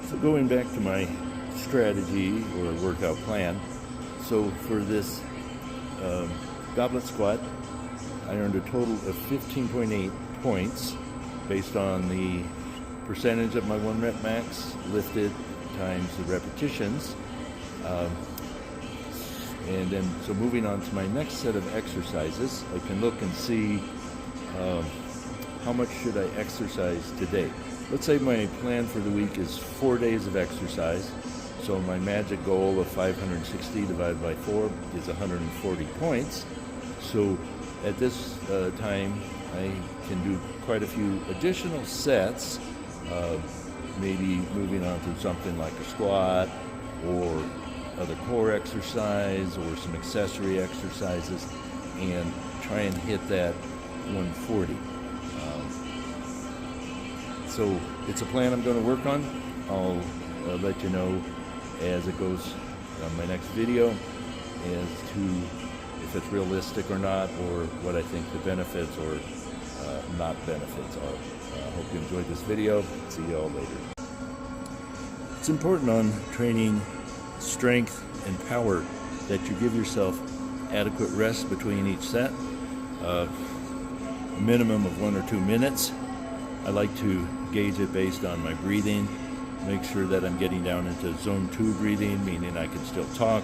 So going back to my strategy or workout plan, so for this goblet squat, I earned a total of 15.8 points based on the percentage of my 1 rep max lifted times the repetitions. And then, so moving on to my next set of exercises, I can look and see how much should I exercise today. Let's say my plan for the week is 4 days of exercise. So my magic goal of 560 divided by 4 is 140 points. So at this time, I can do quite a few additional sets, maybe moving on to something like a squat or other core exercise or some accessory exercises, and try and hit that 140. So it's a plan I'm going to work on. I'll let you know as it goes on my next video as to if it's realistic or not, or what I think the benefits or not benefits are. I hope you enjoyed this video. See you all later. It's important on training strength and power that you give yourself adequate rest between each set, a minimum of 1 or 2 minutes. I like to gauge it based on my breathing, make sure that I'm getting down into zone 2 breathing, meaning I can still talk,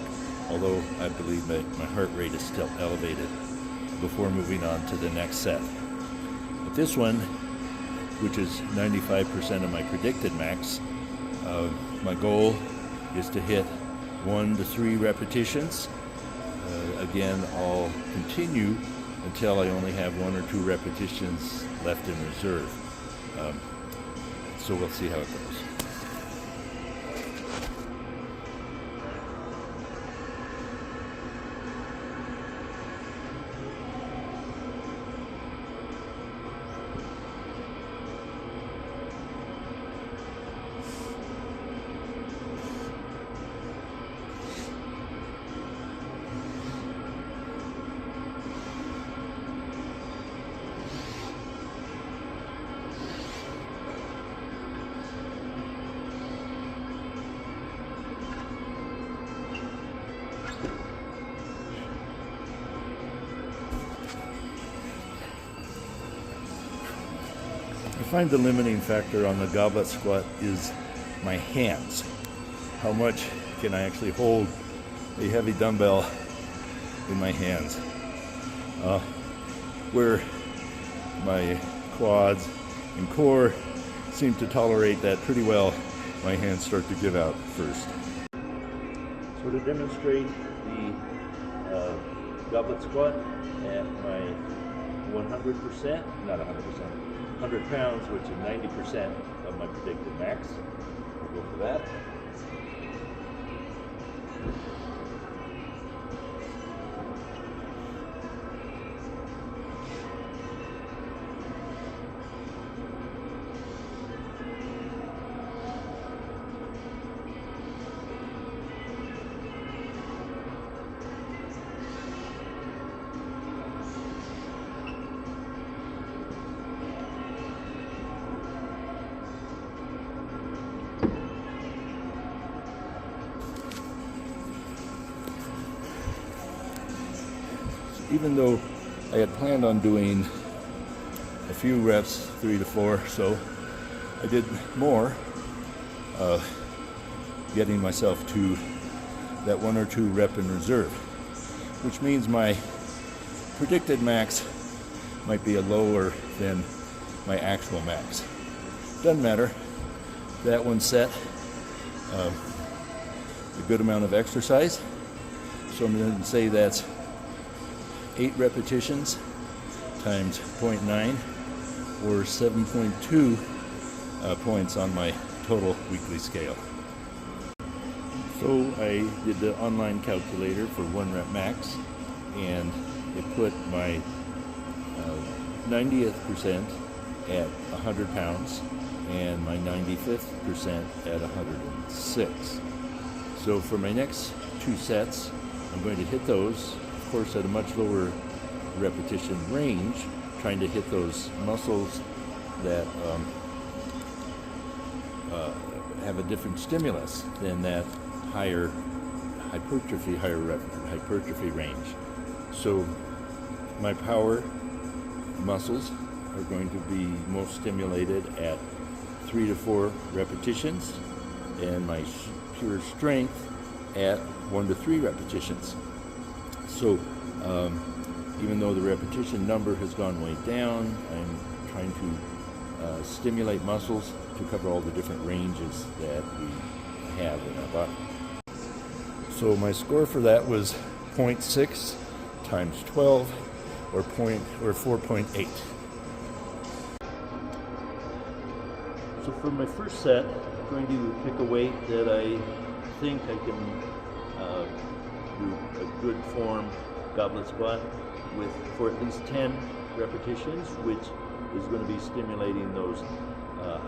although I believe my heart rate is still elevated, before moving on to the next set. But this one, which is 95% of my predicted max, my goal is to hit 1 to 3 repetitions. Again, I'll continue until I only have 1 or 2 repetitions left in reserve. So we'll see how it goes. I find the limiting factor on the goblet squat is my hands. How much can I actually hold a heavy dumbbell in my hands? Where my quads and core seem to tolerate that pretty well, my hands start to give out first. So to demonstrate the goblet squat at my 100%, not 100%, 100 pounds, which is 90% of my predicted max. We'll go for that. Even though I had planned on doing a few reps, 3 to 4, so I did more, getting myself to that 1 or 2 rep in reserve, which means my predicted max might be lower than my actual max. Doesn't matter. That one set a good amount of exercise, so I'm going to say that's 8 repetitions times 0.9 or 7.2 points on my total weekly scale. So I did the online calculator for 1 rep max, and it put my 90th percent at 100 pounds and my 95th percent at 106. So for my next 2 sets, I'm going to hit those, of course, at a much lower repetition range, trying to hit those muscles that have a different stimulus than that higher hypertrophy range. So my power muscles are going to be most stimulated at 3 to 4 repetitions, and my pure strength at 1 to 3 repetitions. So even though the repetition number has gone way down, I'm trying to stimulate muscles to cover all the different ranges that we have in our body. So my score for that was 0.6 times 12 or 4.8. So for my first set, I'm going to pick a weight that I think I can do a good form goblet squat with for at least 10 repetitions, which is going to be stimulating those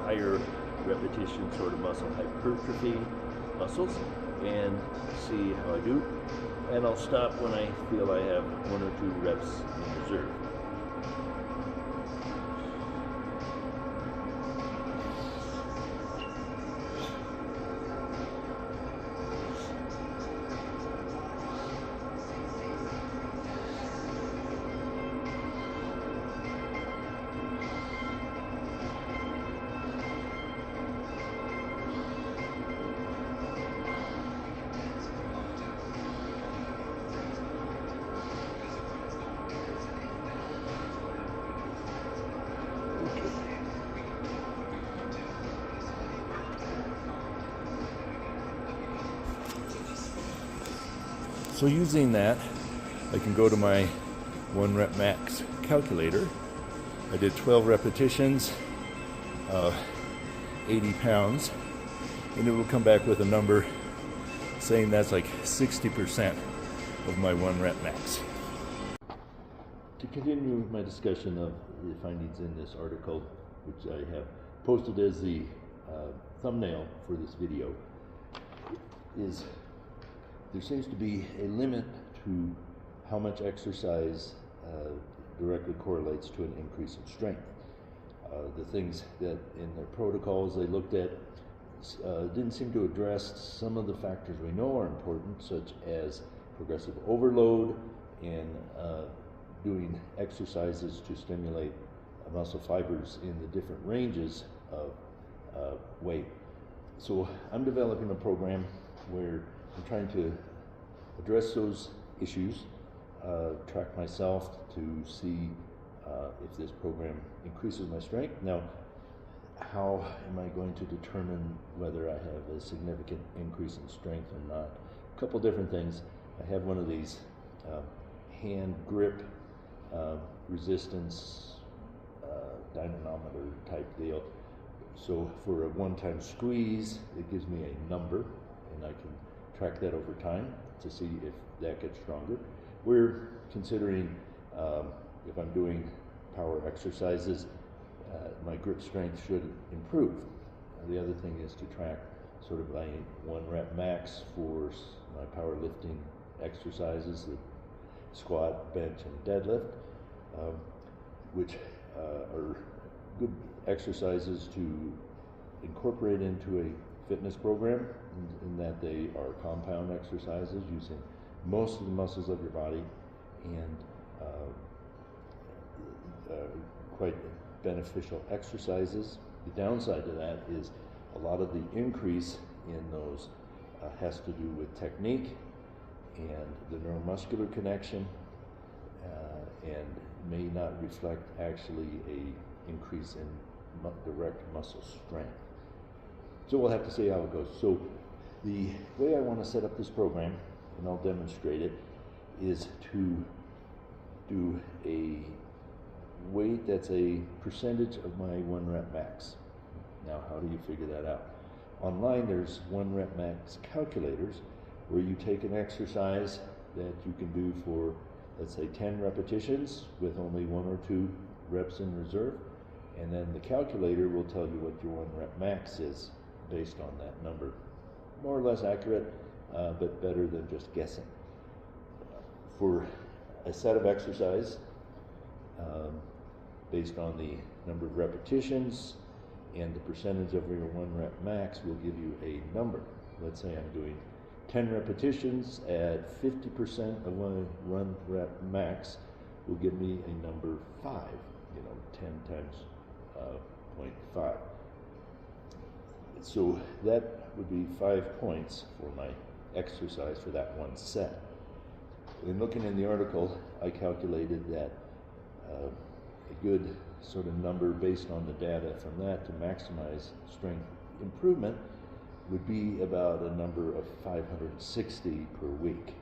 higher repetition sort of muscle hypertrophy muscles, and see how I do. And I'll stop when I feel I have 1 or 2 reps in reserve. So using that, I can go to my 1 rep max calculator. I did 12 repetitions, 80 pounds, and it will come back with a number saying that's like 60% of my 1 rep max. To continue my discussion of the findings in this article, which I have posted as the thumbnail for this video, is there seems to be a limit to how much exercise directly correlates to an increase in strength. The things that in their protocols they looked at didn't seem to address some of the factors we know are important, such as progressive overload and doing exercises to stimulate muscle fibers in the different ranges of weight. So I'm developing a program where I'm trying to address those issues, track myself to see if this program increases my strength. Now, how am I going to determine whether I have a significant increase in strength or not? A couple different things. I have one of these hand grip resistance dynamometer type deal. So for a one-time squeeze, it gives me a number, and I can track that over time to see if that gets stronger. We're considering if I'm doing power exercises, my grip strength should improve. The other thing is to track sort of my 1 rep max for my powerlifting exercises, the squat, bench, and deadlift, which are good exercises to incorporate into a fitness program, in that they are compound exercises using most of the muscles of your body, and quite beneficial exercises. The downside to that is a lot of the increase in those has to do with technique and the neuromuscular connection, and may not reflect actually a increase in direct muscle strength. So we'll have to see how it goes. So the way I want to set up this program, and I'll demonstrate it, is to do a weight that's a percentage of my 1 rep max. Now, how do you figure that out? Online, there's 1 rep max calculators where you take an exercise that you can do for, let's say, 10 repetitions with only 1 or 2 reps in reserve, and then the calculator will tell you what your 1 rep max is based on that number. More or less accurate, but better than just guessing. For a set of exercise, based on the number of repetitions and the percentage of your 1 rep max will give you a number. Let's say I'm doing 10 repetitions at 50% of my 1 rep max will give me a number 5, 10 times 0.5. So that would be 5 points for my exercise for that one set. In looking in the article, I calculated that a good sort of number based on the data from that to maximize strength improvement would be about a number of 560 per week.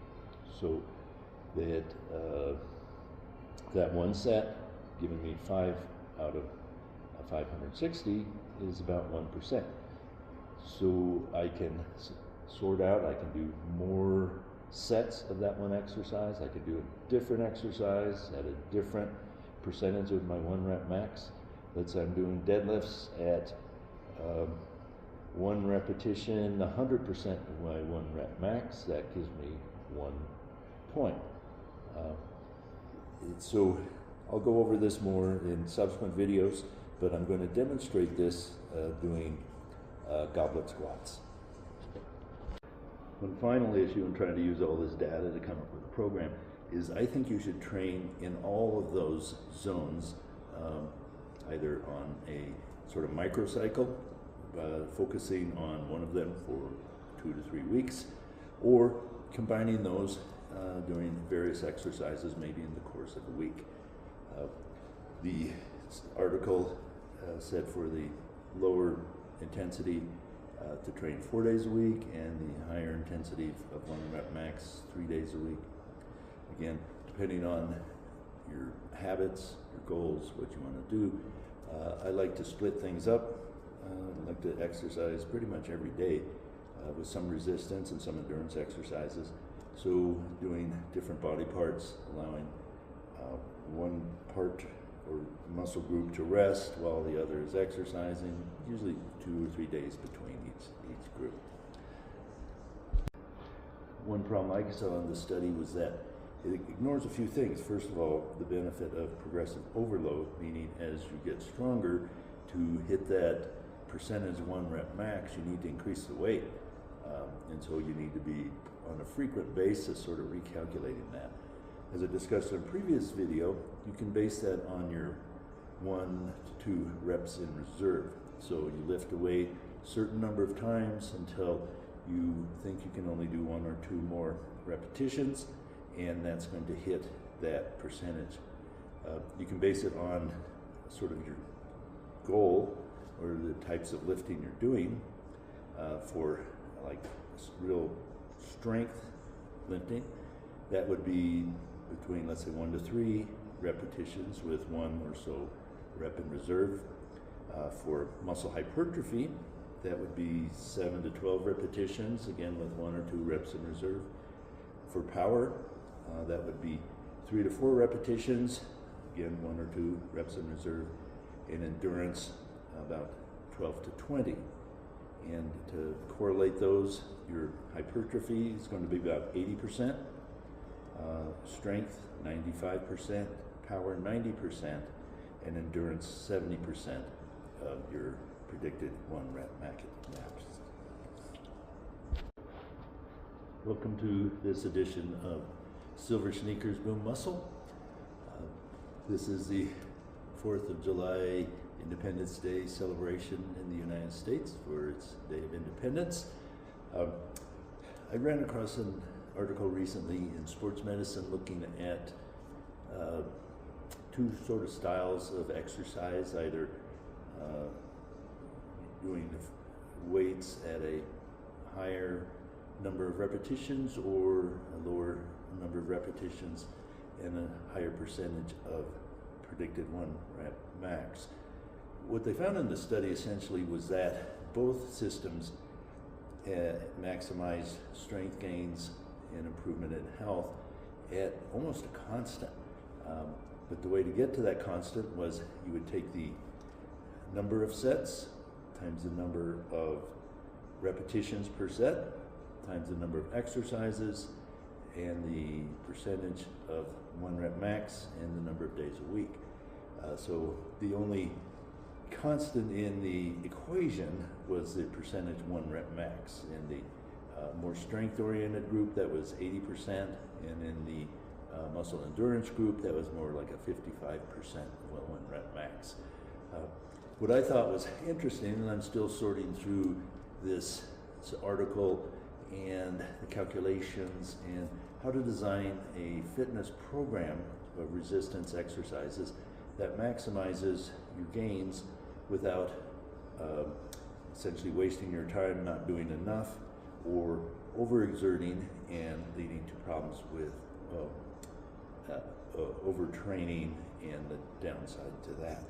So that that one set giving me 5 out of 560 is about 1%. So I can sort out, I can do more sets of that one exercise. I can do a different exercise at a different percentage of my 1 rep max. Let's say I'm doing deadlifts at 1 repetition, 100% of my 1 rep max. That gives me 1 point. So I'll go over this more in subsequent videos, but I'm going to demonstrate this doing goblet squats. One final issue in trying to use all this data to come up with a program is I think you should train in all of those zones, either on a sort of microcycle, focusing on one of them for 2 to 3 weeks, or combining those doing various exercises maybe in the course of a week. The article said for the lower intensity to train 4 days a week, and the higher intensity of 1 rep max 3 days a week. Again, depending on your habits, your goals, what you want to do, I like to split things up. I like to exercise pretty much every day with some resistance and some endurance exercises. So doing different body parts, allowing one part or muscle group to rest while the other is exercising, usually 2 or 3 days between each group. One problem I saw in the study was that it ignores a few things. First of all, the benefit of progressive overload, meaning as you get stronger, to hit that percentage 1 rep max, you need to increase the weight. And so you need to be on a frequent basis sort of recalculating that. As I discussed in a previous video, you can base that on your 1 to 2 reps in reserve. So you lift a weight a certain number of times until you think you can only do 1 or 2 more repetitions, and that's going to hit that percentage. You can base it on sort of your goal or the types of lifting you're doing for like real strength lifting. That would be between, let's say, 1 to 3 repetitions with 1 or so rep in reserve. For muscle hypertrophy, that would be 7 to 12 repetitions, again with 1 or 2 reps in reserve. For power, that would be 3 to 4 repetitions, again 1 or 2 reps in reserve. In endurance, about 12 to 20. And to correlate those, your hypertrophy is going to be about 80%, strength 95%, power 90%, and endurance 70% of your predicted 1 rep max. Welcome to this edition of Silver Sneakers Boom Muscle. This is the 4th of July Independence Day celebration in the United States for its Day of Independence. I ran across an article recently in Sports Medicine looking at 2 sort of styles of exercise, either doing weights at a higher number of repetitions or a lower number of repetitions and a higher percentage of predicted 1 rep max. What they found in the study essentially was that both systems maximize strength gains and improvement in health at almost a constant. But the way to get to that constant was you would take the number of sets times the number of repetitions per set times the number of exercises and the percentage of 1 rep max and the number of days a week. So the only constant in the equation was the percentage 1 rep max. In the more strength-oriented group, that was 80%, and in the muscle endurance group, that was more like a 55% 1 rep max. What I thought was interesting, and I'm still sorting through this article and the calculations and how to design a fitness program of resistance exercises that maximizes your gains without essentially wasting your time not doing enough or overexerting and leading to problems with overtraining and the downside to that.